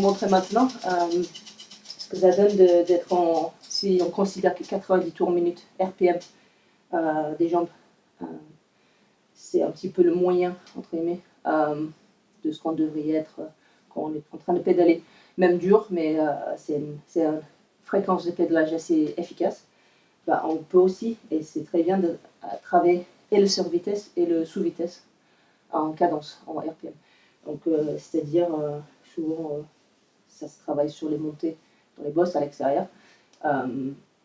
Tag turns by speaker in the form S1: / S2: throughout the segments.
S1: montrer maintenant ce que ça donne d'être en, si on considère que 90 tours minute RPM des jambes, c'est un petit peu le moyen, entre guillemets, de ce qu'on devrait être quand on est en train de pédaler. Même dur, mais c'est une fréquence de pédalage assez efficace. On peut aussi, et c'est très bien, de travailler et le sur-vitesse et le sous-vitesse en cadence, en RPM. Donc, c'est-à-dire, souvent, ça se travaille sur les montées dans les bosses à l'extérieur,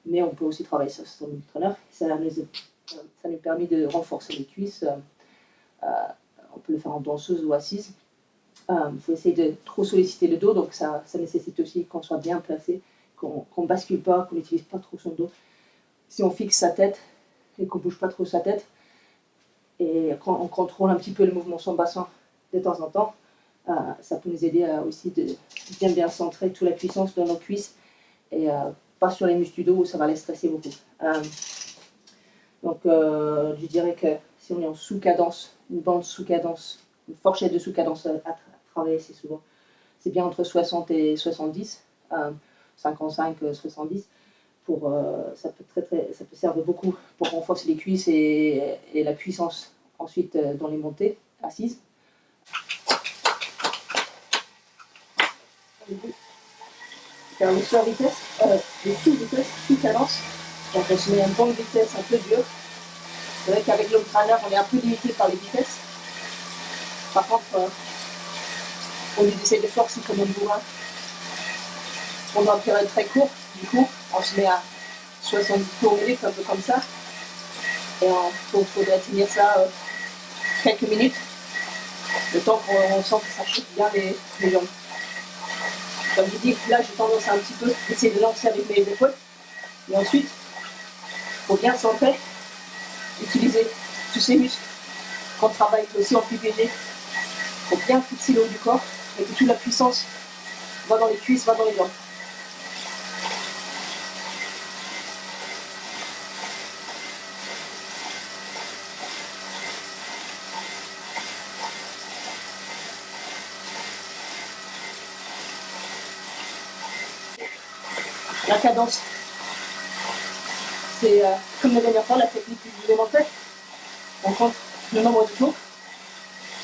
S1: mais on peut aussi travailler sur le trainer. Ça nous permet de renforcer les cuisses. On peut le faire en danseuse ou assise. Il faut essayer de trop solliciter le dos, donc ça nécessite aussi qu'on soit bien placé, qu'on ne bascule pas, qu'on n'utilise pas trop son dos. Si on fixe sa tête et qu'on ne bouge pas trop sa tête, et qu'on contrôle un petit peu le mouvement de son bassin de temps en temps, ça peut nous aider aussi de bien centrer toute la puissance dans nos cuisses et pas sur les muscles du dos où ça va les stresser beaucoup. Donc je dirais que si on est en sous-cadence, une bande sous-cadence, une fourchette de sous-cadence à travailler, c'est bien entre 60 et 70, 55, 70. Ça peut servir beaucoup pour renforcer les cuisses et la puissance ensuite dans les montées assises. Faire le sur-vitesse, le sous-vitesse, sous-cadence. Donc on se met à une bonne vitesse un peu dure. C'est vrai qu'avec le trainer, on est un peu limité par les vitesses. Par contre, au lieu d'essayer de forcer comme un bourrin pendant une période très courte, du coup, on se met à 70 tours minutes, un peu comme ça. Et il faudrait tenir ça quelques minutes, le temps qu'on sent que ça chauffe bien les jambes. Comme je dis, là j'ai tendance à un petit peu essayer de lancer avec mes épaules. Et ensuite, il faut bien centrer, utiliser tous ces muscles qu'on travaille aussi en PPG. Il faut bien fixer le haut du corps et que toute la puissance va dans les cuisses, va dans les jambes. La cadence, c'est comme la dernière fois, la technique que je vous ai montrée. On compte le nombre de tours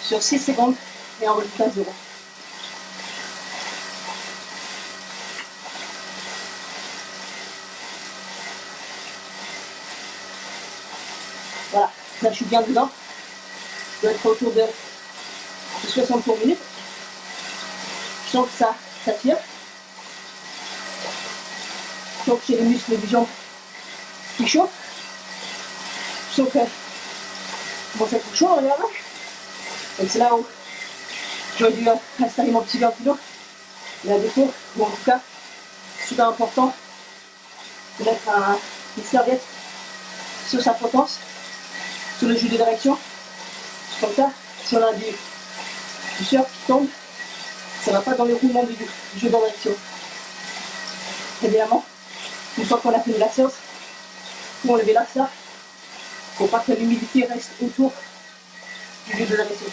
S1: sur 6 secondes et on remonte à 0. Voilà, là je suis bien dedans. Je dois être autour de 60 tours minutes. Je sens que ça tire. Je sens que j'ai les muscles du jambes qui chauffent. Je sens que bon, ça fait chaud en arrière. Donc c'est là où j'aurais dû installer mon petit ventilo. Il y a des cours où en tout cas, super important de mettre une serviette sur sa potence, sur le jus de direction. Comme ça, si on a du surf qui tombe, ça ne va pas dans le roulement du jeu de direction. Évidemment, une fois qu'on a fini la séance, pour enlever la ça, il ne faut pas que l'humidité reste autour du jeu de direction.